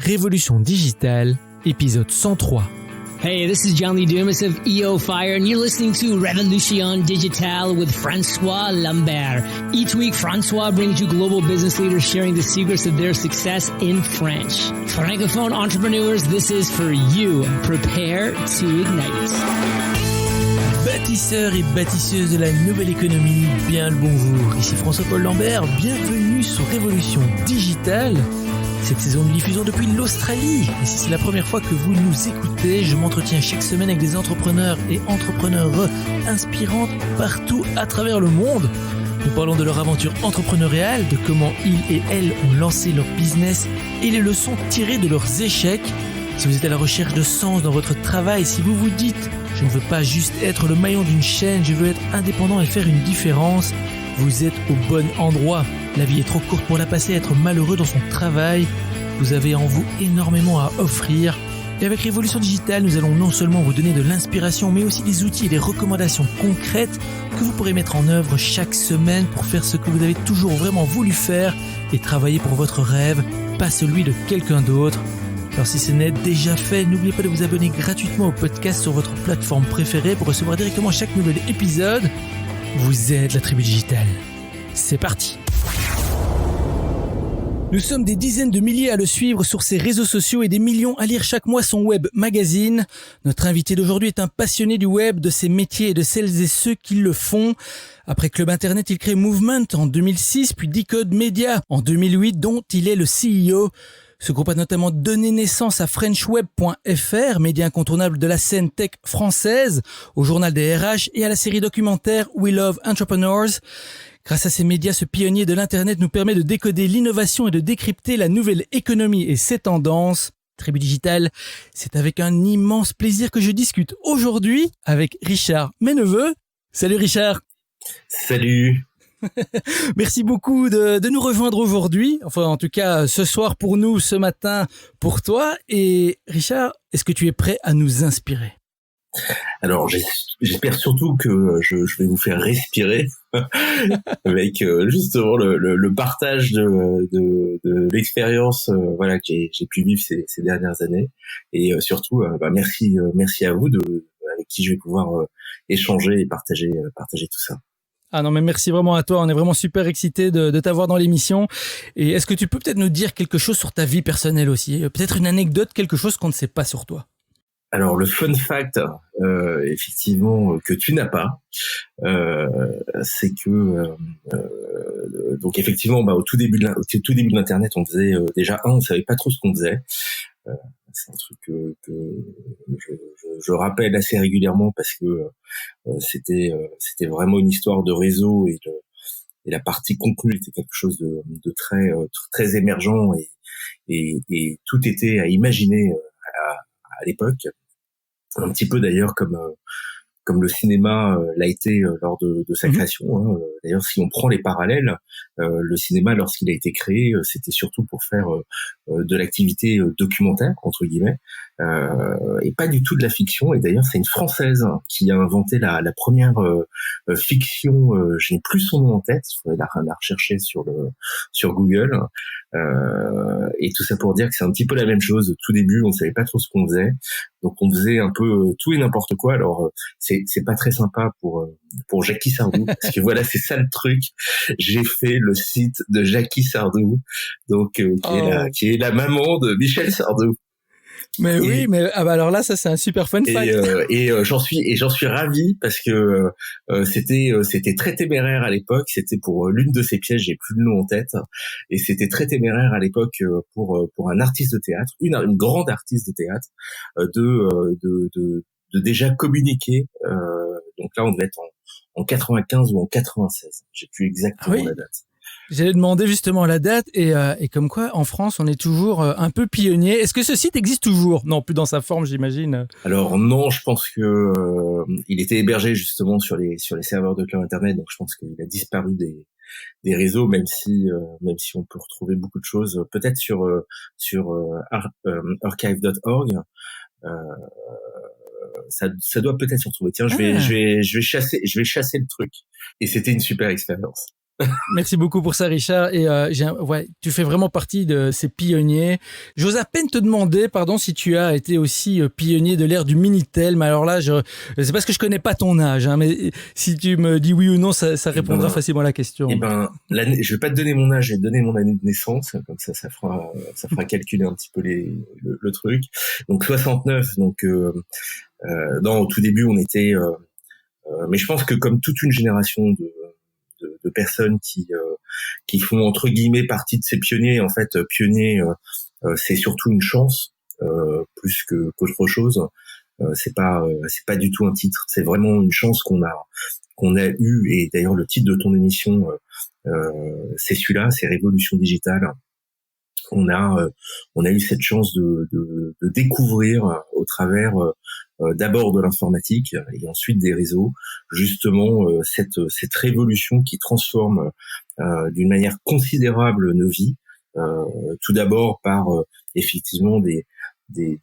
Révolution digitale, épisode 103. Hey, this is John Lee Dumas of EO Fire, and you're listening to Revolution Digitale with Francois Lambert. Each week, Francois brings you global business leaders sharing the secrets of their success in French. Francophone entrepreneurs, this is for you. Prepare to ignite. Bâtisseurs et bâtisseuses de la nouvelle économie, bien le bonjour. Ici François-Paul Lambert, bienvenue sur Révolution Digitale. Cette saison, nous diffusons depuis l'Australie. Et si c'est la première fois que vous nous écoutez, je m'entretiens chaque semaine avec des entrepreneurs et entrepreneurs inspirantes partout à travers le monde. Nous parlons de leur aventure entrepreneuriale, de comment ils et elles ont lancé leur business et les leçons tirées de leurs échecs. Si vous êtes à la recherche de sens dans votre travail, si vous vous dites « Je ne veux pas juste être le maillon d'une chaîne, je veux être indépendant et faire une différence », vous êtes au bon endroit. La vie est trop courte pour la passer à être malheureux dans son travail. Vous avez en vous énormément à offrir. Et avec Révolution Digitale, nous allons non seulement vous donner de l'inspiration, mais aussi des outils et des recommandations concrètes que vous pourrez mettre en œuvre chaque semaine pour faire ce que vous avez toujours vraiment voulu faire et travailler pour votre rêve, pas celui de quelqu'un d'autre. Alors si ce n'est déjà fait, n'oubliez pas de vous abonner gratuitement au podcast sur votre plateforme préférée pour recevoir directement chaque nouvel épisode. Vous êtes la tribu digitale. C'est parti. Nous sommes des dizaines de milliers à le suivre sur ses réseaux sociaux et des millions à lire chaque mois son web magazine. Notre invité d'aujourd'hui est un passionné du web, de ses métiers et de celles et ceux qui le font. Après Club Internet, il crée Movement en 2006, puis Decode Media en 2008, dont il est le CEO. Ce groupe a notamment donné naissance à FrenchWeb.fr, média incontournable de la scène tech française, au journal des RH et à la série documentaire We Love Entrepreneurs. Grâce à ces médias, ce pionnier de l'Internet nous permet de décoder l'innovation et de décrypter la nouvelle économie et ses tendances. Tribu Digitale, c'est avec un immense plaisir que je discute aujourd'hui avec Richard Meneveux. Salut Richard. Salut. Merci beaucoup de nous rejoindre aujourd'hui. Enfin, en tout cas, ce soir pour nous, ce matin pour toi. Et Richard, est-ce que tu es prêt à nous inspirer ? Alors, j'espère surtout que je vais vous faire respirer avec justement le partage de l'expérience voilà que j'ai pu vivre ces dernières années. Et surtout, merci à vous avec qui je vais pouvoir échanger et partager tout ça. Ah non, mais merci vraiment à toi. On est vraiment super excités de t'avoir dans l'émission. Et est-ce que tu peux peut-être nous dire quelque chose sur ta vie personnelle aussi ? Peut-être une anecdote, quelque chose qu'on ne sait pas sur toi. Alors, le fun fact, effectivement, que tu n'as pas, c'est que donc effectivement, au tout début de l'internet, on faisait déjà on savait pas trop ce qu'on faisait. C'est un truc que je rappelle assez régulièrement parce que c'était vraiment une histoire de réseau et la partie contenu était quelque chose de très émergent et tout était à imaginer à l'époque, un petit peu d'ailleurs comme le cinéma l'a été lors de sa création. Hein. D'ailleurs, si on prend les parallèles, le cinéma, lorsqu'il a été créé, c'était surtout pour faire de l'activité documentaire, entre guillemets, et pas du tout de la fiction. Et d'ailleurs, c'est une Française qui a inventé la première fiction. Je n'ai plus son nom en tête, il faudrait la rechercher sur Google. Et tout ça pour dire que c'est un petit peu la même chose. Au tout début, on ne savait pas trop ce qu'on faisait, donc on faisait un peu tout et n'importe quoi. Alors c'est pas très sympa pour Jackie Sardou, parce que voilà, c'est ça le truc. J'ai fait le site de Jackie Sardou, donc qui est la maman de Michel Sardou. Mais oui, mais alors là, ça c'est un super fun fact. Et j'en suis ravi parce que c'était très téméraire à l'époque. C'était pour l'une de ses pièces, j'ai plus le nom en tête, et c'était très téméraire à l'époque pour un artiste de théâtre, une grande artiste de théâtre, de déjà communiquer. Donc là, on devait être en 95 ou en 96. J'ai plus exactement la date. J'allais demander justement la date et comme quoi en France on est toujours un peu pionnier. Est-ce que ce site existe toujours ? Non, plus dans sa forme, j'imagine. Alors non, je pense que il était hébergé justement sur les serveurs de Club Internet, donc je pense qu'il a disparu des réseaux, même si on peut retrouver beaucoup de choses, peut-être sur archive.org. Ça doit peut-être se retrouver. Tiens, je vais chasser le truc. Et c'était une super expérience. Merci beaucoup pour ça, Richard. Et tu fais vraiment partie de ces pionniers. J'ose à peine te demander, pardon, si tu as été aussi pionnier de l'ère du Minitel. Mais alors là, c'est parce que je connais pas ton âge, hein, mais si tu me dis oui ou non, ça répondra facilement à la question. Je vais pas te donner mon âge, je vais te donner mon année de naissance, comme ça fera calculer un petit peu le truc. Donc 69. Donc au tout début, on était. Mais je pense que comme toute une génération de personnes qui font entre guillemets partie de ces pionniers, en fait, pionnier, c'est surtout une chance plus qu'autre chose. C'est pas du tout un titre, c'est vraiment une chance qu'on a eu. Et d'ailleurs, le titre de ton émission, c'est celui-là, c'est Révolution digitale. On a eu cette chance de découvrir au travers d'abord de l'informatique et ensuite des réseaux, justement cette révolution qui transforme d'une manière considérable nos vies. Tout d'abord par effectivement des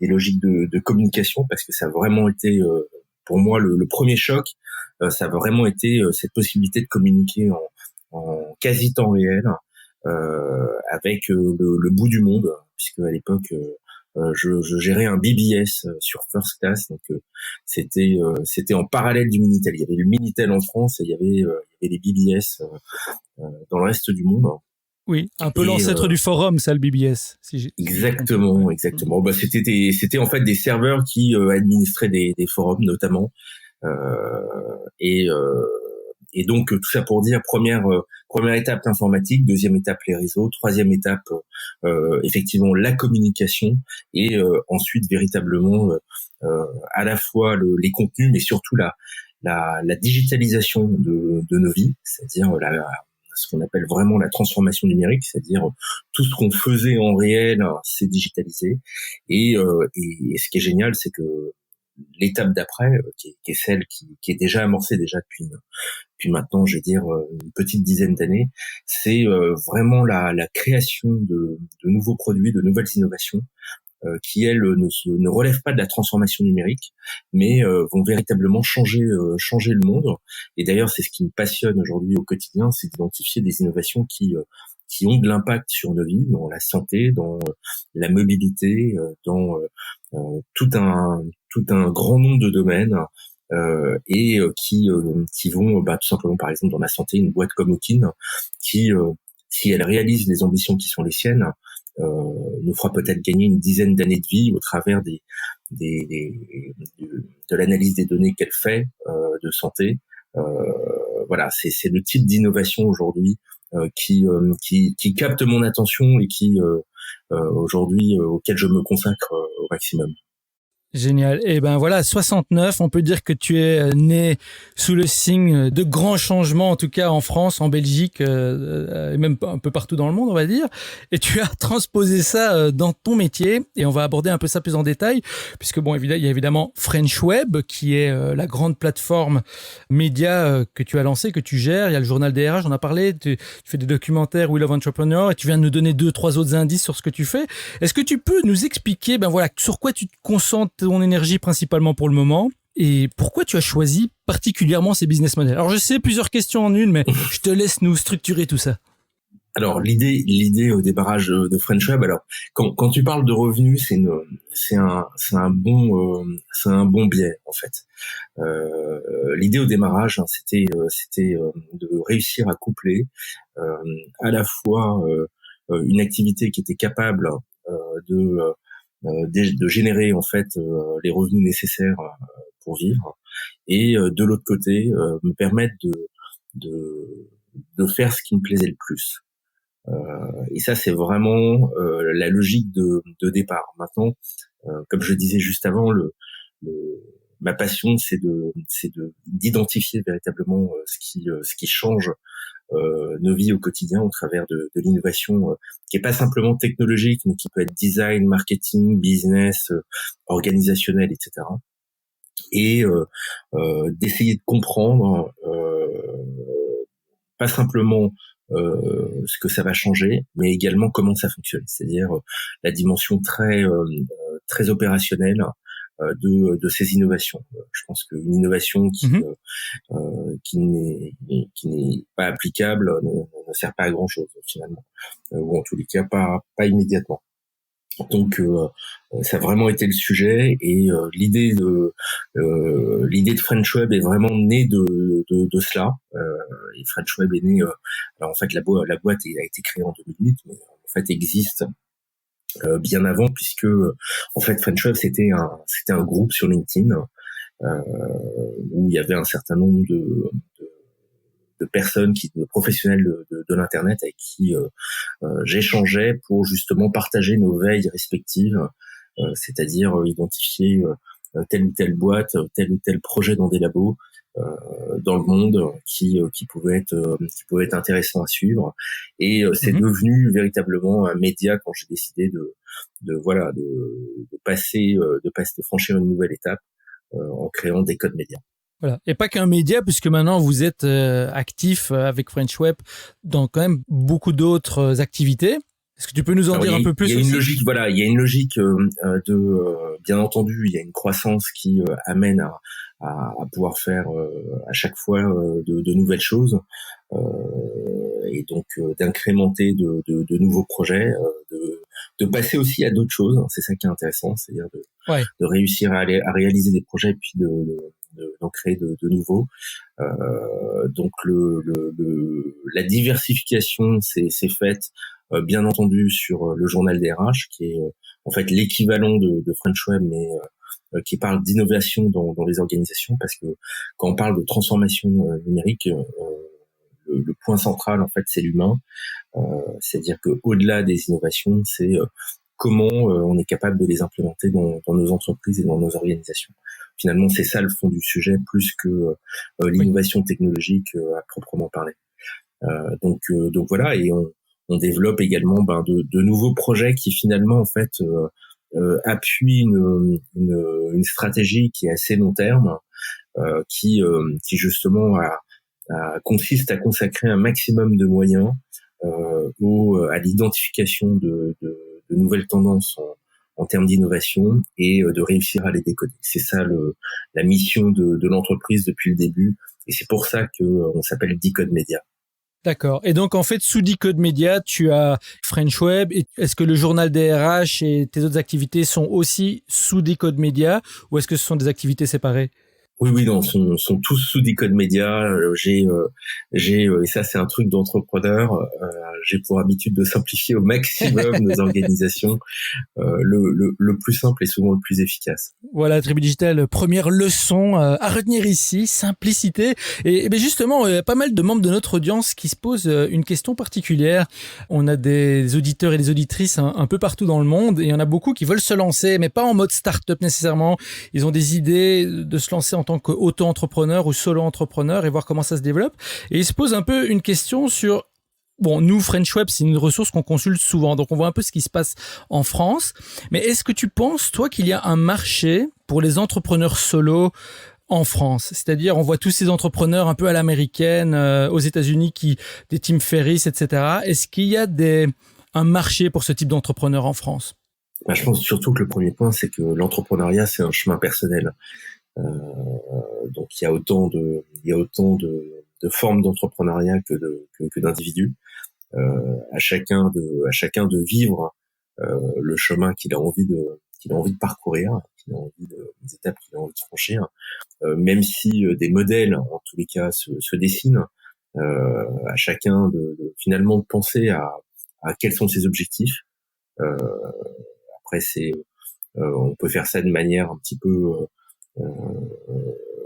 logiques de communication, parce que ça a vraiment été pour moi le premier choc. Ça a vraiment été cette possibilité de communiquer en quasi temps réel avec le bout du monde, puisque à l'époque je gérais un BBS sur First Class, donc c'était en parallèle du Minitel. Il y avait le Minitel en France et il y avait les BBS dans le reste du monde. Oui, un peu l'ancêtre du forum, ça, le BBS. Exactement. Bah, c'était en fait des serveurs qui administraient des forums notamment, et donc tout ça pour dire première étape l'informatique, deuxième étape les réseaux, troisième étape effectivement la communication, et ensuite véritablement à la fois les contenus, mais surtout la digitalisation de nos vies, c'est-à-dire ce qu'on appelle vraiment la transformation numérique, c'est-à-dire tout ce qu'on faisait en réel, c'est digitalisé. Et ce qui est génial, c'est que l'étape d'après, qui est celle qui est déjà amorcée depuis maintenant, je vais dire, une petite dizaine d'années, c'est vraiment la création de nouveaux produits, de nouvelles innovations, qui elles ne relèvent pas de la transformation numérique, mais vont véritablement changer le monde. Et d'ailleurs, c'est ce qui me passionne aujourd'hui au quotidien, c'est d'identifier des innovations qui ont de l'impact sur nos vies, dans la santé, dans la mobilité, dans tout un grand nombre de domaines, et qui vont tout simplement, par exemple dans la santé, une boîte comme Okin, qui si elle réalise les ambitions qui sont les siennes, nous fera peut-être gagner une dizaine d'années de vie au travers de l'analyse des données qu'elle fait de santé. Voilà, c'est le type d'innovation aujourd'hui qui capte mon attention et qui aujourd'hui auquel je me consacre au maximum. Génial. Et ben voilà, 69, on peut dire que tu es né sous le signe de grands changements, en tout cas en France, en Belgique, et même un peu partout dans le monde, on va dire. Et tu as transposé ça dans ton métier, et on va aborder un peu ça plus en détail, puisque bon, il y a évidemment French Web, qui est la grande plateforme média que tu as lancée, que tu gères. Il y a le journal des RH, on a parlé, tu fais des documentaires Wheel of Entrepreneur, et tu viens de nous donner 2-3 autres indices sur ce que tu fais. Est-ce que tu peux nous expliquer, ben voilà, sur quoi tu te concentres ton énergie principalement pour le moment, et pourquoi tu as choisi particulièrement ces business models? Alors je sais, plusieurs questions en une, mais je te laisse nous structurer tout ça. Alors l'idée au débarrage de French Web, alors quand tu parles de revenus, c'est un bon biais en fait. L'idée au démarrage, c'était de réussir à coupler à la fois une activité qui était capable de générer en fait les revenus nécessaires pour vivre, et de l'autre côté me permettre de faire ce qui me plaisait le plus. Et ça, c'est vraiment la logique de départ. Maintenant, comme je disais juste avant, ma passion, c'est d'identifier véritablement ce qui change nos vies au quotidien au travers de l'innovation qui est pas simplement technologique, mais qui peut être design, marketing, business, organisationnel, etc. Et d'essayer de comprendre pas simplement ce que ça va changer, mais également comment ça fonctionne, c'est-à-dire la dimension très opérationnelle, de ces innovations. Je pense qu'une innovation qui n'est pas applicable ne sert pas à grand chose finalement, ou en tous les cas pas immédiatement. Donc ça a vraiment été le sujet, et l'idée de French Web est vraiment née de cela. Et French Web est née. Alors en fait la boîte a été créée en 2008, mais en fait existe bien avant, puisque en fait French Web c'était un groupe sur LinkedIn où il y avait un certain nombre de personnes, de professionnels de l'internet avec qui j'échangeais pour justement partager nos veilles respectives, c'est-à-dire identifier telle ou telle boîte, tel ou tel projet dans des labos dans le monde qui pouvait être intéressant à suivre. Et c'est devenu véritablement un média quand j'ai décidé de franchir une nouvelle étape en créant Decode Media. Voilà. Et pas qu'un média, puisque maintenant vous êtes actif avec French Web dans quand même beaucoup d'autres activités. Est-ce que tu peux nous en dire un peu plus? Il y a une logique bien entendu, il y a une croissance qui amène à pouvoir faire à chaque fois de nouvelles choses, et donc d'incrémenter de nouveaux projets, de passer aussi à d'autres choses. C'est ça qui est intéressant, c'est-à-dire de réussir à réaliser des projets et puis d'en créer de nouveaux. Donc la diversification s'est faite bien entendu sur le journal des RH, qui est en fait l'équivalent de French Web, mais qui parle d'innovation dans les organisations, parce que quand on parle de transformation numérique, le point central en fait c'est l'humain. C'est-à-dire que au-delà des innovations, c'est comment on est capable de les implémenter dans nos entreprises et dans nos organisations. Finalement, c'est ça le fond du sujet, plus que l'innovation technologique à proprement parler. Donc voilà, et on développe également de nouveaux projets qui finalement en fait appuient une stratégie qui est assez long terme, qui justement consiste à consacrer un maximum de moyens à l'identification de nouvelles tendances en termes d'innovation, et de réussir à les décoder. C'est ça la mission de l'entreprise depuis le début, et c'est pour ça que on s'appelle Decode Media. D'accord. Et donc, en fait, sous Decode Media, tu as French Web. Est-ce que le journal des RH et tes autres activités sont aussi sous Decode Media, ou est-ce que ce sont des activités séparées? Oui, non, sont tous sous Decode Media. J'ai et ça c'est un truc d'entrepreneur. J'ai pour habitude de simplifier au maximum nos organisations. Le plus simple est souvent le plus efficace. Voilà, Tribu Digital, première leçon à retenir ici, simplicité. Et ben justement, il y a pas mal de membres de notre audience qui se posent une question particulière. On a des auditeurs et des auditrices un peu partout dans le monde, et il y en a beaucoup qui veulent se lancer, mais pas en mode start-up nécessairement. Ils ont des idées de se lancer en tant qu'auto-entrepreneur ou solo-entrepreneur et voir comment ça se développe. Et ils se posent un peu une question sur... Bon, nous, French Web, c'est une ressource qu'on consulte souvent, donc on voit un peu ce qui se passe en France. Mais est-ce que tu penses, toi, qu'il y a un marché pour les entrepreneurs solo en France? C'est-à-dire, on voit tous ces entrepreneurs un peu à l'américaine, aux États-Unis, des Tim Ferriss, etc. Est-ce qu'il y a un marché pour ce type d'entrepreneur en France? Je pense surtout que le premier point, c'est que l'entrepreneuriat, c'est un chemin personnel. Donc il y a autant de formes d'entrepreneuriat que d'individus. À chacun de vivre le chemin qu'il a envie de parcourir, les étapes qu'il a envie de franchir, même si des modèles en tous les cas se dessinent. À chacun finalement de penser à quels sont ses objectifs. Après on peut faire ça de manière un petit peu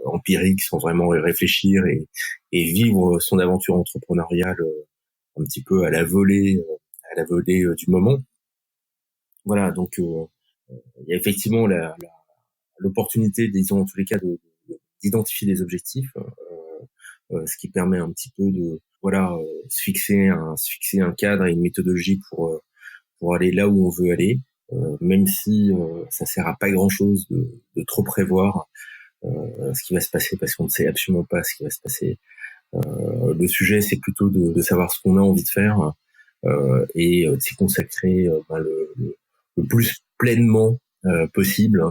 empirique, sans vraiment y réfléchir, et vivre son aventure entrepreneuriale un petit peu à la volée du moment. Voilà, donc il y a effectivement l'opportunité, disons en tous les cas, d'identifier des objectifs, ce qui permet un petit peu de se fixer un cadre et une méthodologie pour aller là où on veut aller, même si ça sert à pas grand chose de trop prévoir ce qui va se passer, parce qu'on ne sait absolument pas ce qui va se passer. Le sujet, c'est plutôt de savoir ce qu'on a envie de faire, et de s'y consacrer le plus pleinement possible,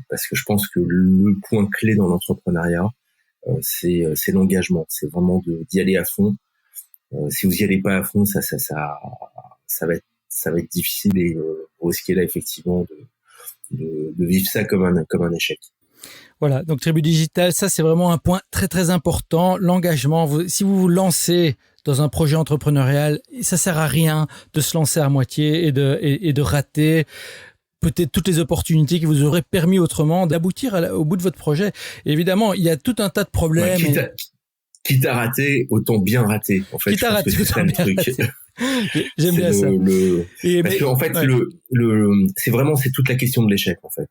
parce que je pense que le point clé dans l'entrepreneuriat, c'est l'engagement, c'est vraiment d'y aller à fond. Si vous y allez pas à fond, ça va être difficile et vous risquez là effectivement de vivre ça comme un échec. Voilà, donc Tribu Digital, ça c'est vraiment un point très très important, l'engagement. Si vous vous lancez dans un projet entrepreneurial, ça sert à rien de se lancer à moitié et de rater peut-être toutes les opportunités qui vous auraient permis autrement d'aboutir au bout de votre projet. Et évidemment, il y a tout un tas de problèmes. Quitte à rater, autant bien rater. En fait, quitte à rater, autant bien rater. J'aime bien ça. Parce que en fait, c'est toute la question de l'échec en fait.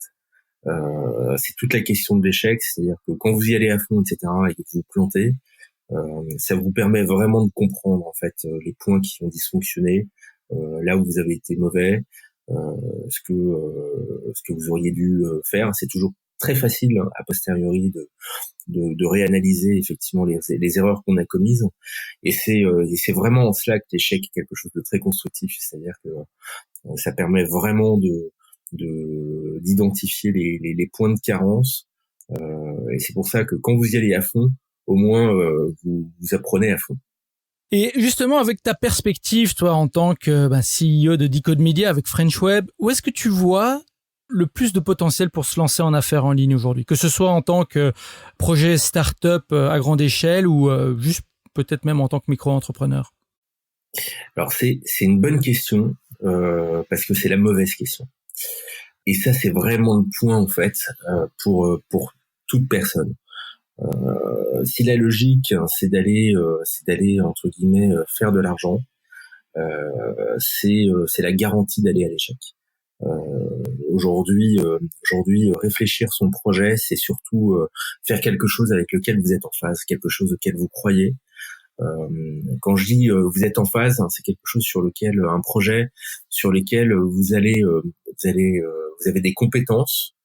C'est toute la question de l'échec, c'est-à-dire que quand vous y allez à fond, etc., et que vous vous plantez, ça vous permet vraiment de comprendre en fait les points qui ont dysfonctionné, là où vous avez été mauvais, ce que vous auriez dû faire. C'est toujours très facile a posteriori de réanalyser effectivement les erreurs qu'on a commises, et c'est vraiment en cela que l'échec est quelque chose de très constructif, c'est-à-dire que ça permet vraiment d'identifier les points de carence, et c'est pour ça que quand vous y allez à fond, au moins vous apprenez à fond. Et justement, avec ta perspective, toi, en tant que CEO de Decode Media avec French Web, où est-ce que tu vois le plus de potentiel pour se lancer en affaires en ligne aujourd'hui, que ce soit en tant que projet start-up à grande échelle ou juste peut-être même en tant que micro-entrepreneur? Alors c'est une bonne question, parce que c'est la mauvaise question. Et ça, c'est vraiment le point en fait pour toute personne. Si la logique c'est d'aller entre guillemets faire de l'argent, c'est la garantie d'aller à l'échec. Aujourd'hui, réfléchir son projet, c'est surtout faire quelque chose avec lequel vous êtes en phase, quelque chose auquel vous croyez. Quand je dis vous êtes en phase, c'est quelque chose sur lequel un projet sur lequel vous avez des compétences,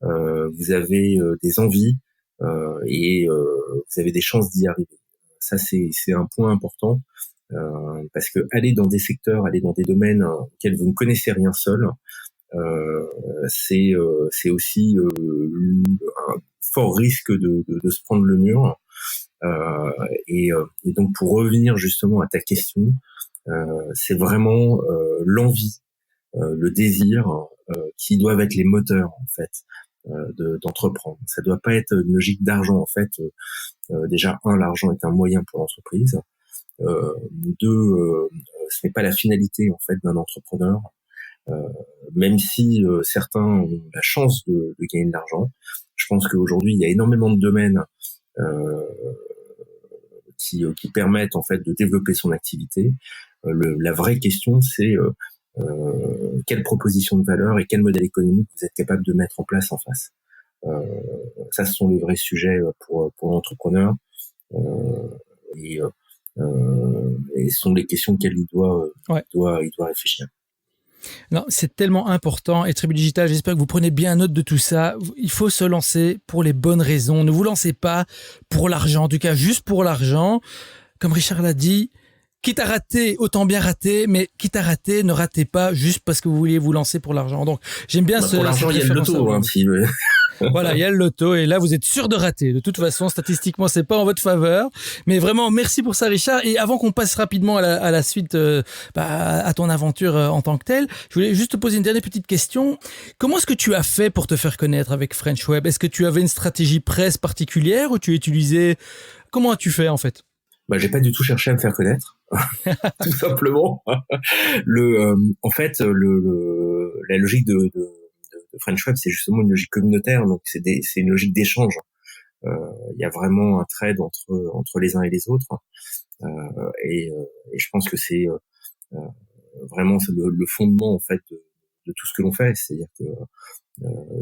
vous avez des envies, et vous avez des chances d'y arriver. Ça c'est un point important, parce que aller dans des secteurs, aller dans des domaines auxquels vous ne connaissez rien seul, c'est aussi un fort risque de se prendre le mur. Et donc pour revenir justement à ta question, c'est vraiment l'envie, le désir qui doivent être les moteurs en fait d'entreprendre. Ça doit pas être une logique d'argent en fait. Déjà l'argent est un moyen pour l'entreprise. Ce n'est pas la finalité en fait d'un entrepreneur. Même si certains ont la chance de gagner de l'argent, je pense qu'aujourd'hui il y a énormément de domaines qui permettent en fait de développer son activité. La vraie question, c'est quelle proposition de valeur et quel modèle économique vous êtes capable de mettre en place en face. Ça, ce sont les vrais sujets pour l'entrepreneur, et ce sont les questions auxquelles il doit réfléchir. Non, c'est tellement important. Et Tribu Digital, j'espère que vous prenez bien note de tout ça. Il faut se lancer pour les bonnes raisons. Ne vous lancez pas pour l'argent, en tout cas juste pour l'argent. Comme Richard l'a dit, quitte à rater, autant bien rater, mais quitte à rater, ne ratez pas juste parce que vous vouliez vous lancer pour l'argent. Donc, j'aime bien pour l'argent, il y a le loto, Voilà, il y a le loto et là vous êtes sûr de rater. De toute façon, statistiquement, c'est pas en votre faveur. Mais vraiment, merci pour ça, Richard. Et avant qu'on passe rapidement à la suite, à ton aventure en tant que telle, je voulais juste te poser une dernière petite question. Comment est-ce que tu as fait pour te faire connaître avec French Web? Est-ce que tu avais une stratégie presse particulière ou tu utilisais... Comment as-tu fait en fait? J'ai pas du tout cherché à me faire connaître, tout simplement. En fait, la logique de French Web, c'est justement une logique communautaire, donc c'est une logique d'échange. Il y a vraiment un trade entre les uns et les autres, et je pense que c'est vraiment le fondement en fait de tout ce que l'on fait, c'est-à-dire que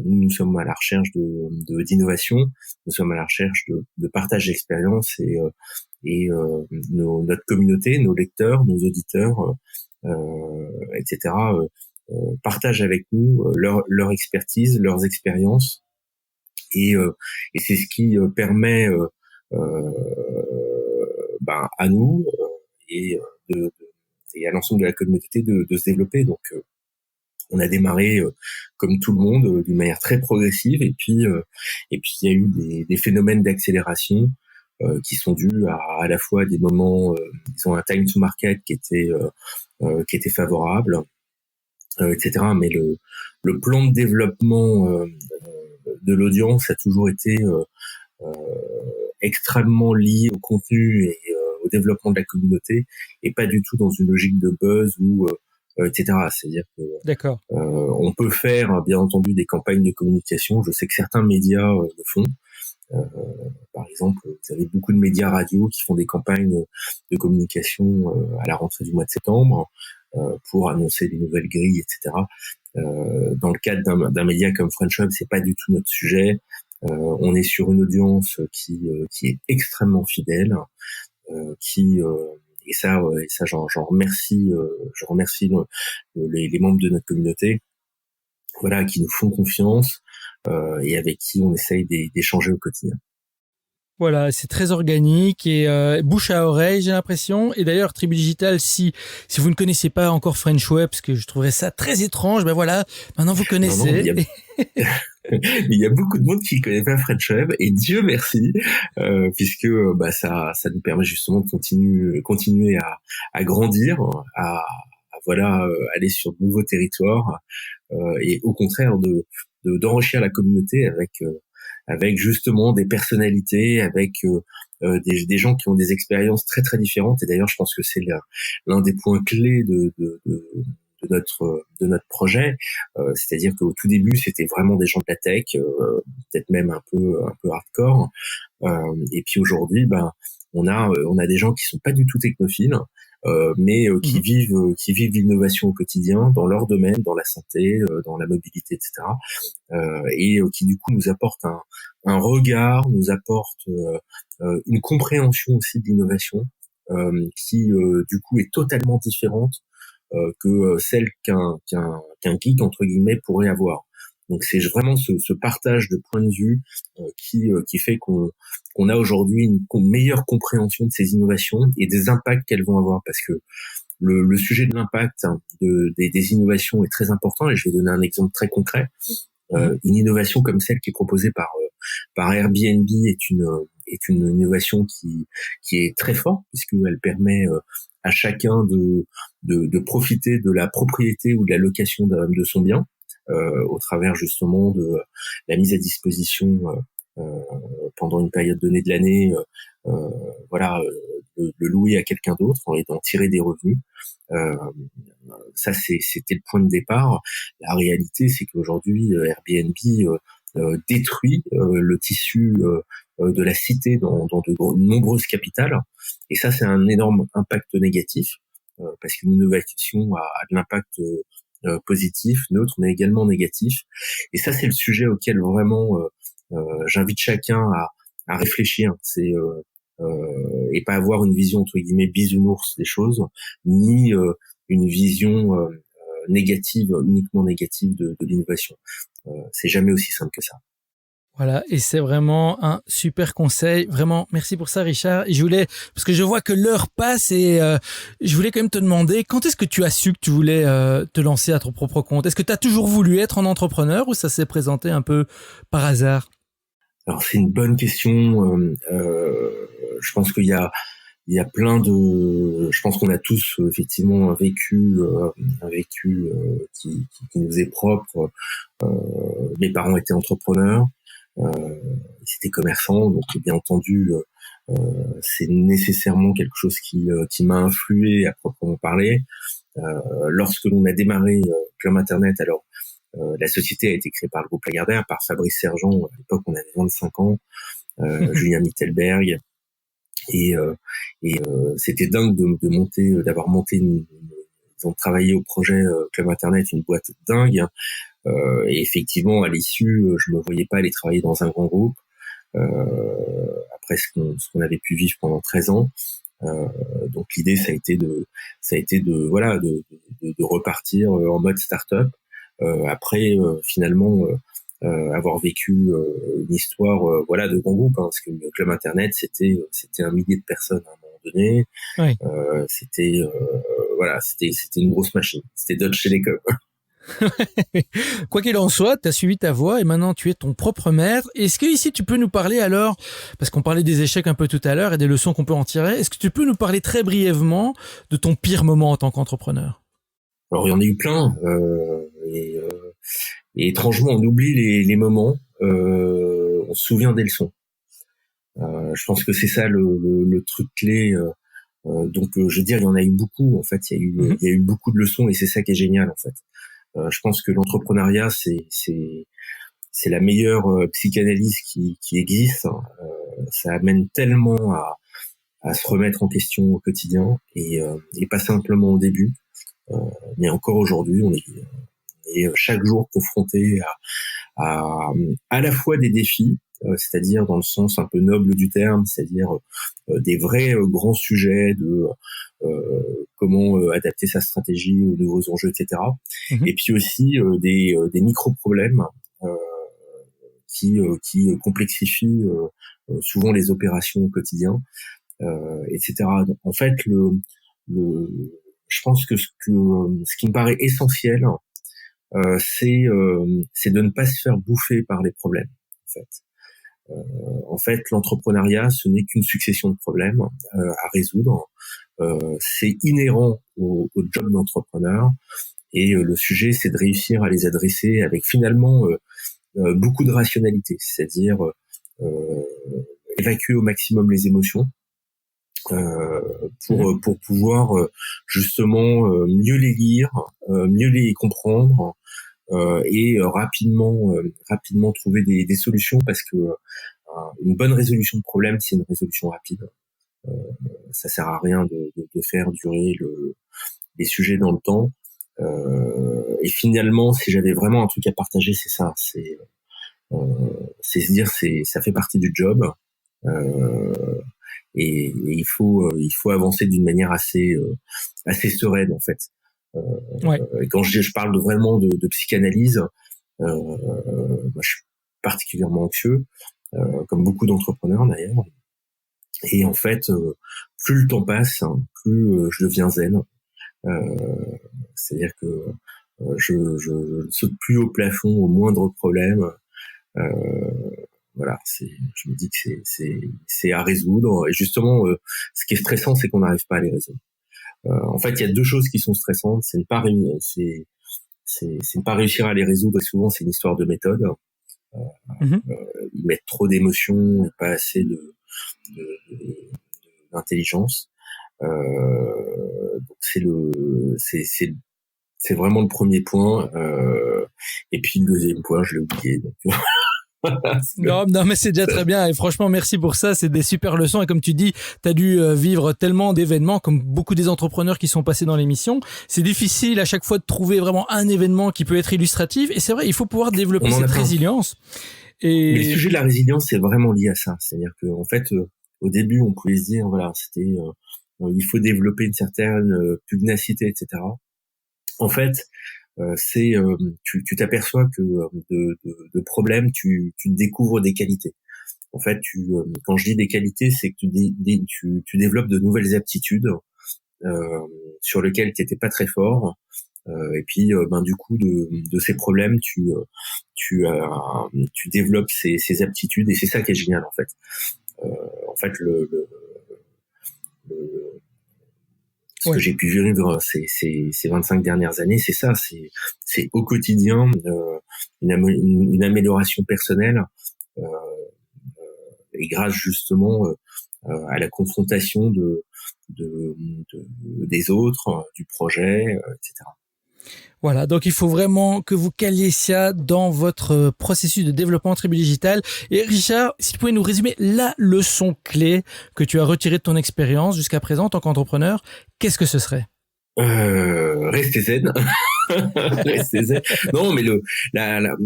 nous sommes à la recherche d'innovation, nous sommes à la recherche de partage d'expérience, et notre communauté, nos lecteurs, nos auditeurs, etc. Partagent avec nous leur expertise, leurs expériences, et c'est ce qui permet à nous et à l'ensemble de la communauté de se développer. Donc on a démarré comme tout le monde d'une manière très progressive, et puis il y a eu des phénomènes d'accélération qui sont dus à la fois des moments, disons un time to market qui était favorable, etc. Mais le plan de développement de l'audience a toujours été extrêmement lié au contenu et au développement de la communauté, et pas du tout dans une logique de buzz ou etc. C'est-à-dire que D'accord. on peut faire bien entendu des campagnes de communication. Je sais que certains médias le font. Par exemple, vous avez beaucoup de médias radio qui font des campagnes de communication à la rentrée du mois de septembre pour annoncer des nouvelles grilles, etc. Dans le cadre d'un média comme French Web, c'est pas du tout notre sujet. On est sur une audience qui est extrêmement fidèle, et ça j'en remercie, je remercie les membres de notre communauté, voilà, qui nous font confiance et avec qui on essaye d'échanger au quotidien. Voilà, c'est très organique et bouche à oreille, j'ai l'impression. Et d'ailleurs, Tribu Digital, si vous ne connaissez pas encore French Web, parce que je trouverais ça très étrange, ben voilà, maintenant vous connaissez. Non, mais il y a beaucoup de monde qui connaît pas French Web, et Dieu merci, puisque ça nous permet justement de continuer à grandir, à aller sur de nouveaux territoires, et au contraire d'enrichir la communauté avec justement des personnalités, avec des gens qui ont des expériences très très différentes. Et d'ailleurs, je pense que c'est l'un des points clés de notre projet, c'est-à-dire qu'au tout début, c'était vraiment des gens de la tech, peut-être même un peu hardcore, et puis aujourd'hui, on a des gens qui sont pas du tout technophiles, mais qui vivent l'innovation au quotidien dans leur domaine, dans la santé, dans la mobilité, etc. Et qui du coup nous apportent un regard, nous apportent une compréhension aussi de l'innovation qui du coup est totalement différente que celle qu'un geek entre guillemets pourrait avoir. Donc c'est vraiment ce partage de points de vue qui fait qu'on a aujourd'hui une meilleure compréhension de ces innovations et des impacts qu'elles vont avoir, parce que le sujet de l'impact des innovations est très important, et je vais donner un exemple très concret. Une innovation comme celle qui est proposée par Airbnb est une innovation qui est très forte, puisqu'elle permet à chacun de profiter de la propriété ou de la location de son bien, au travers justement de la mise à disposition pendant une période donnée de l'année, de le louer à quelqu'un d'autre et d'en tirer des revenus. Ça c'était le point de départ. La réalité, c'est qu'aujourd'hui Airbnb détruit le tissu de la cité dans de nombreuses capitales, et ça c'est un énorme impact négatif, parce qu'une innovation a de l'impact positif, neutre, mais également négatif. Et ça, c'est le sujet auquel vraiment j'invite chacun à réfléchir. C'est et pas avoir une vision entre guillemets bisounours des choses, ni une vision négative, uniquement négative de l'innovation. C'est jamais aussi simple que ça. Voilà, et c'est vraiment un super conseil. Vraiment, merci pour ça, Richard. Et parce que je vois que l'heure passe, et je voulais quand même te demander, quand est-ce que tu as su que tu voulais te lancer à ton propre compte? Est-ce que tu as toujours voulu être un entrepreneur, ou ça s'est présenté un peu par hasard? Alors c'est une bonne question. Je pense qu'il y a plein je pense qu'on a tous effectivement un vécu qui nous est propre. Mes parents étaient entrepreneurs. C'était commerçant, donc bien entendu c'est nécessairement quelque chose qui m'a influé à proprement parler. Lorsque l'on a démarré Club Internet, alors la société a été créée par le groupe Lagardère, par Fabrice Sergent. À l'époque, on avait 25 ans, Julien Mittelberg, et c'était dingue de monter, d'avoir monté ils ont travaillé au projet Club Internet, une boîte dingue. Et effectivement, à l'issue, je me voyais pas aller travailler dans un grand groupe après ce qu'on avait pu vivre pendant 13 ans. Donc l'idée, ça a été de repartir en mode start-up. Après, finalement, avoir vécu une histoire de grand groupe, parce que le Club Internet, c'était 1 millier de personnes à un moment donné. Oui. C'était une grosse machine. C'était Deutsche Telekom. Quoi qu'il en soit, tu as suivi ta voie et maintenant tu es ton propre maître. Est-ce que ici tu peux nous parler alors, parce qu'on parlait des échecs un peu tout à l'heure et des leçons qu'on peut en tirer, est-ce que tu peux nous parler très brièvement de ton pire moment en tant qu'entrepreneur? Alors il y en a eu plein, et étrangement on oublie les moments, on se souvient des leçons. Je pense que c'est ça le truc clé. Donc je veux dire, il y en a eu beaucoup en fait, il y a eu beaucoup de leçons et c'est ça qui est génial en fait. Je pense que l'entrepreneuriat c'est la meilleure psychanalyse qui existe. Ça amène tellement à se remettre en question au quotidien et pas simplement au début, mais encore aujourd'hui on est chaque jour confronté à la fois des défis, c'est-à-dire dans le sens un peu noble du terme, c'est-à-dire des vrais grands sujets de comment adapter sa stratégie aux nouveaux enjeux, etc. Et puis aussi des micro-problèmes qui complexifient souvent les opérations au quotidien, etc. Donc, en fait, je pense que ce qui me paraît essentiel, c'est de ne pas se faire bouffer par les problèmes. En fait, l'entrepreneuriat, ce n'est qu'une succession de problèmes à résoudre. C'est inhérent au job d'entrepreneur et le sujet, c'est de réussir à les adresser avec finalement beaucoup de rationalité, c'est-à-dire évacuer au maximum les émotions pour pouvoir justement mieux les lire, mieux les comprendre et rapidement trouver des solutions, parce que une bonne résolution de problème, c'est une résolution rapide. Ça sert à rien de faire durer les sujets dans le temps. Et finalement, si j'avais vraiment un truc à partager, c'est ça. C'est se dire, ça fait partie du job. Et il faut avancer d'une manière assez sereine en fait. Et quand je parle vraiment de psychanalyse, moi, je suis particulièrement anxieux, comme beaucoup d'entrepreneurs d'ailleurs. Et en fait, plus le temps passe, plus je deviens zen. C'est-à-dire que je ne saute plus au plafond au moindre problème. Voilà, je me dis que c'est à résoudre. Et justement, ce qui est stressant, c'est qu'on n'arrive pas à les résoudre. En fait, il y a deux choses qui sont stressantes. C'est ne pas réussir à les résoudre. Et souvent, c'est une histoire de méthode. Ils mettent trop d'émotions et pas assez d'intelligence. Donc c'est vraiment le premier point. Et puis le deuxième point, je l'ai oublié. Donc Non, mais c'est déjà très bien et franchement merci pour ça, c'est des super leçons et comme tu dis, tu as dû vivre tellement d'événements comme beaucoup des entrepreneurs qui sont passés dans l'émission. C'est difficile à chaque fois de trouver vraiment un événement qui peut être illustratif et c'est vrai, il faut pouvoir développer cette résilience. Et le sujet de la résilience, c'est vraiment lié à ça, c'est-à-dire que en fait au début, on pouvait se dire voilà, c'était il faut développer une certaine pugnacité, etc. En fait, tu t'aperçois que de problèmes, tu découvres des qualités. En fait, quand je dis des qualités, c'est que tu développes de nouvelles aptitudes sur lesquelles tu n'étais pas très fort. Et puis, du coup, de ces problèmes, tu développes ces aptitudes et c'est ça qui est génial en fait. En fait, ce que j'ai pu vivre ces 25 dernières années, c'est ça, c'est au quotidien une amélioration personnelle et grâce justement à la confrontation des autres, du projet, etc. Voilà, donc il faut vraiment que vous caliez ça dans votre processus de développement Tribu Digital. Et Richard, si tu pouvais nous résumer la leçon clé que tu as retirée de ton expérience jusqu'à présent en tant qu'entrepreneur, qu'est-ce que ce serait ? Restez zen. Restez zen. Non, mais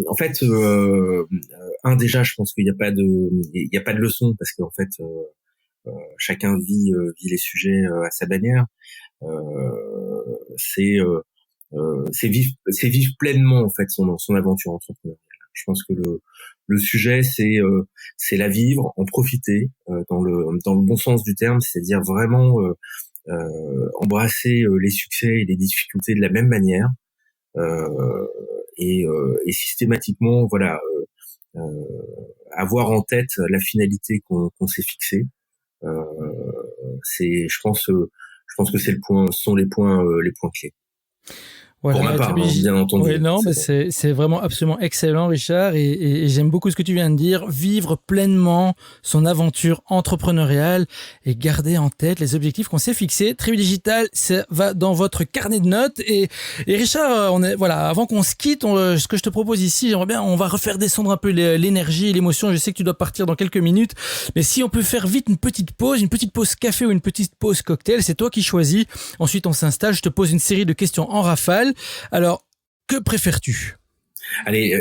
en fait, déjà, je pense qu'il n'y a pas de leçon parce qu'en fait, chacun vit les sujets à sa manière. C'est vivre pleinement en fait son aventure entrepreneuriale. Je pense que le sujet c'est la vivre, en profiter dans le bon sens du terme, c'est-à-dire vraiment embrasser les succès et les difficultés de la même manière, et systématiquement, voilà, avoir en tête la finalité qu'on s'est fixée. Je pense que ce sont les points clés. Voilà, pour ma part, bien entendu. Oui, non, mais c'est vraiment absolument excellent, Richard, et j'aime beaucoup ce que tu viens de dire. Vivre pleinement son aventure entrepreneuriale et garder en tête les objectifs qu'on s'est fixés. Tribu Digital, ça va dans votre carnet de notes. Et Richard, avant qu'on se quitte, ce que je te propose ici, j'aimerais bien, on va refaire descendre un peu l'énergie et l'émotion. Je sais que tu dois partir dans quelques minutes, mais si on peut faire vite une petite pause café ou une petite pause cocktail, c'est toi qui choisis. Ensuite, on s'installe, je te pose une série de questions en rafale. Alors, que préfères-tu ? Allez,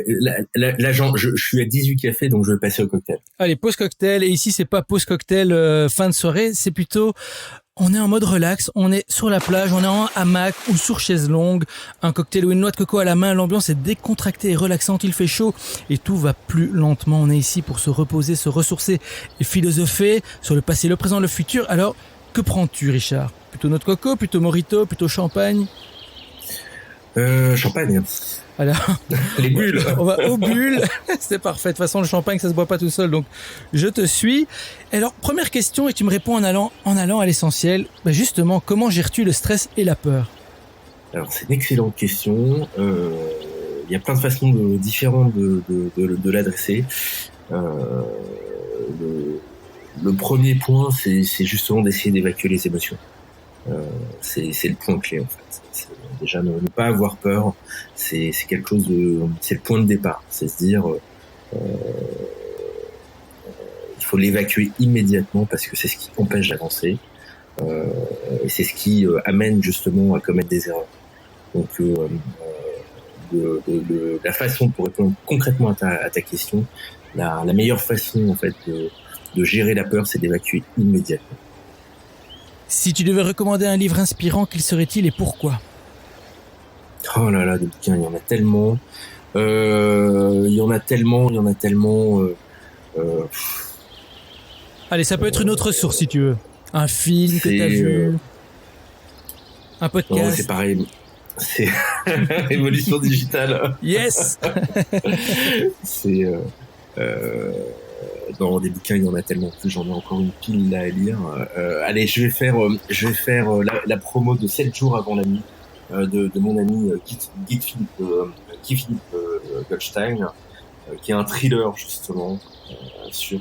là je suis à 18 cafés, donc je vais passer au cocktail. Allez, pause cocktail. Et ici, c'est pas pause cocktail fin de soirée, c'est plutôt... On est en mode relax, on est sur la plage, on est en hamac ou sur chaise longue, un cocktail ou une noix de coco à la main, l'ambiance est décontractée et relaxante, il fait chaud et tout va plus lentement. On est ici pour se reposer, se ressourcer et philosopher sur le passé, le présent, le futur. Alors, que prends-tu, Richard ? Plutôt noix de coco, plutôt mojito, plutôt champagne ? Champagne. Alors, les bulles. On va aux bulles. C'est parfait. De toute façon, le champagne, ça se boit pas tout seul. Donc, je te suis. Alors, première question, et tu me réponds en allant à l'essentiel. Ben justement, comment gères-tu le stress et la peur ? Alors, c'est une excellente question. Il y a plein de façons différentes de l'adresser. Le premier point, c'est justement d'essayer d'évacuer les émotions. C'est le point clé, en fait. Déjà, ne pas avoir peur, c'est quelque chose c'est le point de départ. C'est se dire, il faut l'évacuer immédiatement parce que c'est ce qui empêche d'avancer, et c'est ce qui amène justement à commettre des erreurs. Donc, la façon, pour répondre concrètement à ta question, la meilleure façon, en fait, de gérer la peur, c'est d'évacuer immédiatement. Si tu devais recommander un livre inspirant, quel serait-il et pourquoi ? Oh là là, des bouquins, il y en a tellement. Allez, ça peut être une autre source si tu veux. Un film que tu as vu, un podcast. Non, c'est pareil. C'est Révolution digitale. Yes. Dans des bouquins, il y en a tellement plus. J'en ai encore une pile là à lire. Allez, je vais faire la promo de 7 jours avant la nuit. De mon ami Guy Philippe Goldstein, qui est un thriller justement qui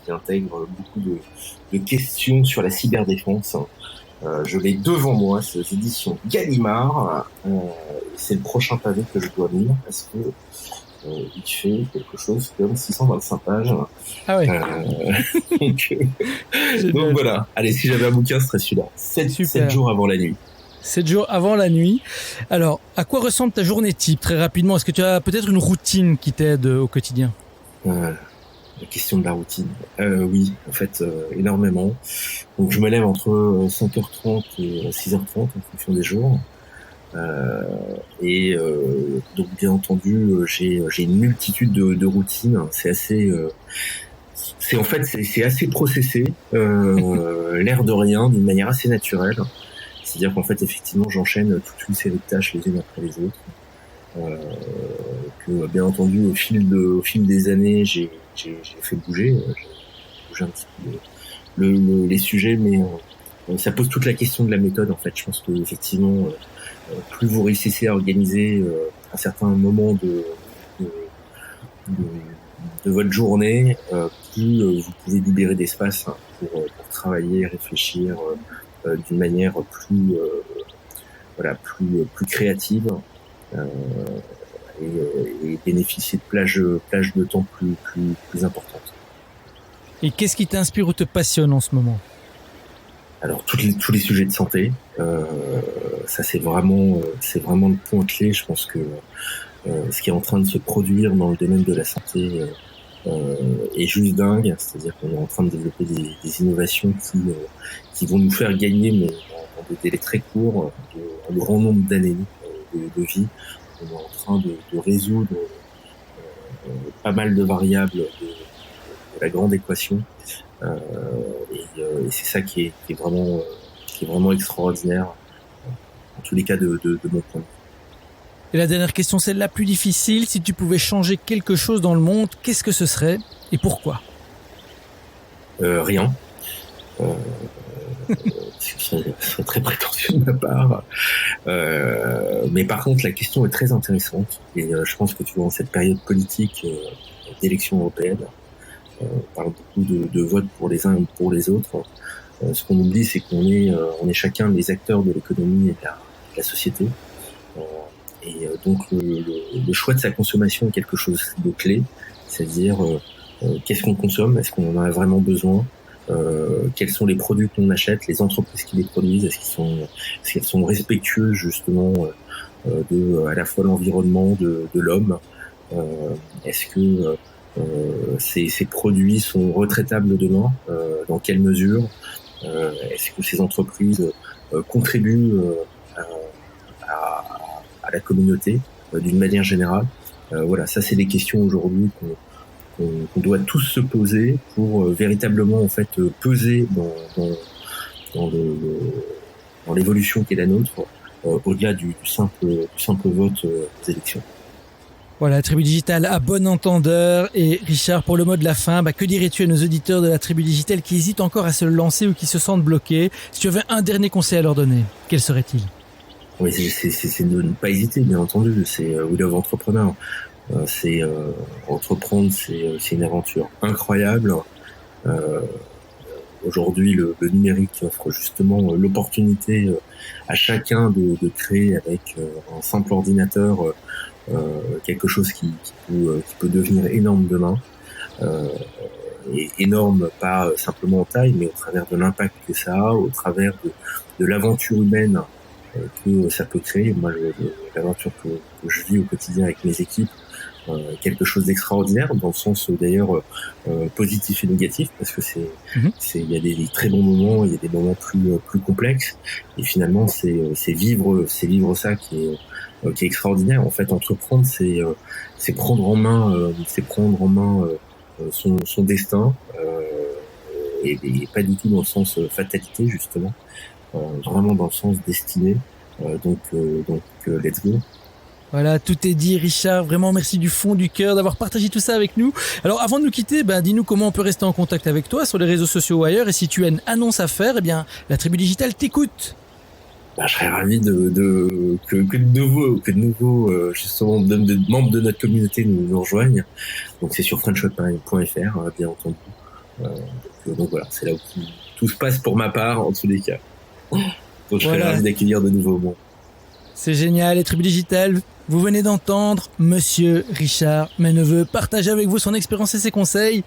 intègre beaucoup de questions sur la cyberdéfense. Je l'ai devant moi, c'est aux éditions Gallimard. C'est le prochain pavé que je dois lire parce que il fait quelque chose comme 625 pages. Ah ouais. Donc voilà. Allez, si j'avais un bouquin, ce serait celui-là. 7 jours avant la nuit. 7 jours avant la nuit. Alors, à quoi ressemble ta journée type, très rapidement ? Est-ce que tu as peut-être une routine qui t'aide au quotidien ? La question de la routine. Oui, en fait, énormément. Donc, je me lève entre 5h30 et 6h30 en fonction des jours. Donc, bien entendu, j'ai une multitude de routines. C'est assez... c'est assez processé, l'air de rien, d'une manière assez naturelle. C'est-à-dire qu'en fait, effectivement, j'enchaîne toute une série de tâches les unes après les autres. Que bien entendu, au fil des années, j'ai fait bouger. J'ai bougé un petit peu les sujets, mais ça pose toute la question de la méthode. En fait, je pense que effectivement, plus vous réussissez à organiser un certain moment de votre journée, plus vous pouvez libérer d'espace pour travailler, réfléchir. D'une manière plus créative et bénéficier de plages de temps plus importantes. Et qu'est-ce qui t'inspire ou te passionne en ce moment ? Alors tous les sujets de santé, ça c'est vraiment le point clé. Je pense que ce qui est en train de se produire dans le domaine de la santé est juste dingue. C'est-à-dire qu'on est en train de développer des innovations qui vont nous faire gagner, mais dans des délais très courts, un grand nombre d'années de vie. On est en train de résoudre pas mal de variables de la grande équation, et c'est ça qui est vraiment extraordinaire, en tous les cas de mon point de vue. Et la dernière question, celle la plus difficile. Si tu pouvais changer quelque chose dans le monde, qu'est-ce que ce serait et pourquoi ? Rien. Ce serait très prétentieux de ma part. Mais par contre, la question est très intéressante. Et je pense que tu vois, dans cette période politique d'élection européenne, on parle beaucoup de vote pour les uns et pour les autres. Ce qu'on oublie, c'est qu'on est chacun des acteurs de l'économie et de la société. Et donc le choix de sa consommation est quelque chose de clé, c'est-à-dire qu'est-ce qu'on consomme, est-ce qu'on en a vraiment besoin, quels sont les produits qu'on achète, les entreprises qui les produisent, est-ce qu'elles sont respectueuses justement de à la fois l'environnement, de l'homme, est-ce que ces produits sont retraitables demain, dans quelle mesure, est-ce que ces entreprises contribuent à la communauté d'une manière générale. Voilà, ça c'est des questions aujourd'hui qu'on doit tous se poser pour véritablement en fait peser dans l'évolution qui est la nôtre, au-delà du simple vote aux élections. Voilà, la Tribu Digitale à bon entendeur. Et Richard, pour le mot de la fin, que dirais-tu à nos auditeurs de la Tribu Digitale qui hésitent encore à se lancer ou qui se sentent bloqués? Si tu avais un dernier conseil à leur donner, quel serait-il? Oui, c'est de ne pas hésiter, bien entendu. C'est We Love Entrepreneur. Entreprendre, c'est une aventure incroyable. Aujourd'hui, le numérique offre justement l'opportunité à chacun de créer avec un simple ordinateur quelque chose qui peut devenir énorme demain. Et énorme pas simplement en taille, mais au travers de l'impact que ça a, au travers de l'aventure humaine que ça peut créer. Moi, l'aventure que je vis au quotidien avec mes équipes, quelque chose d'extraordinaire, dans le sens d'ailleurs positif et négatif, parce que il y a des très bons moments, il y a des moments plus complexes, et finalement c'est vivre ça qui est extraordinaire. En fait, entreprendre, c'est prendre en main son destin, et pas du tout dans le sens fatalité justement. Vraiment dans le sens destiné. Donc let's go. Voilà, tout est dit, Richard. Vraiment, merci du fond du cœur d'avoir partagé tout ça avec nous. Alors, avant de nous quitter, dis-nous comment on peut rester en contact avec toi sur les réseaux sociaux ou ailleurs. Et si tu as une annonce à faire, la Tribu Digitale t'écoute. Je serais ravi que de nouveaux justement de membres de notre communauté nous rejoignent. Donc c'est sur frenchweb.fr, bien entendu. Donc voilà, c'est là où tout se passe pour ma part, en tous les cas. Donc je serais ravi d'accueillir de nouveaux mots. C'est génial, les Tribus Digitales. Vous venez d'entendre Monsieur Richard Meneveux partager avec vous son expérience et ses conseils.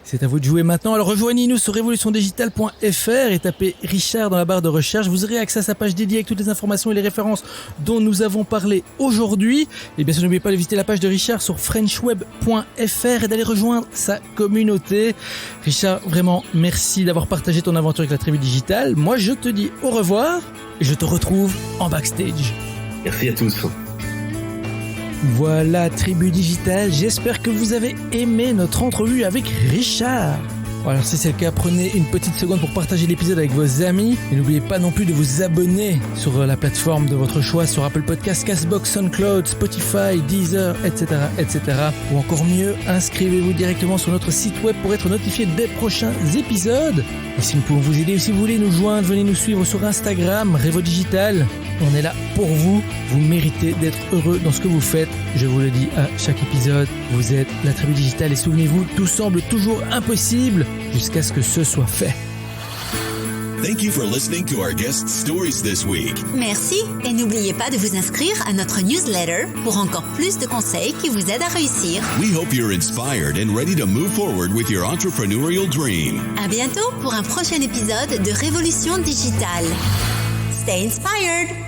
C'est à vous de jouer maintenant. Alors rejoignez-nous sur revolutiondigitale.fr et tapez Richard dans la barre de recherche. Vous aurez accès à sa page dédiée avec toutes les informations et les références dont nous avons parlé aujourd'hui. Et bien sûr, n'oubliez pas de visiter la page de Richard sur frenchweb.fr et d'aller rejoindre sa communauté. Richard, vraiment, merci d'avoir partagé ton aventure avec la Tribu Digitale. Moi, je te dis au revoir et je te retrouve en backstage. Merci à tous. Voilà, Tribu Digitale, j'espère que vous avez aimé notre entrevue avec Richard. Alors si c'est le cas, prenez une petite seconde pour partager l'épisode avec vos amis et n'oubliez pas non plus de vous abonner sur la plateforme de votre choix, sur Apple Podcasts, Castbox, SoundCloud, Spotify, Deezer, etc. Ou encore mieux, inscrivez-vous directement sur notre site web pour être notifié des prochains épisodes. Et si nous pouvons vous aider, si vous voulez nous joindre, venez nous suivre sur Instagram, Revo Digital. On est là pour vous. Vous méritez d'être heureux dans ce que vous faites. Je vous le dis à chaque épisode, vous êtes la Tribu Digitale et souvenez-vous, tout semble toujours impossible jusqu'à ce que ce soit fait. Thank you for listening to our guest stories this week. Merci et n'oubliez pas de vous inscrire à notre newsletter pour encore plus de conseils qui vous aident à réussir. We hope you're inspired and ready to move forward with your entrepreneurial dream. À bientôt pour un prochain épisode de Révolution Digitale. Stay inspired!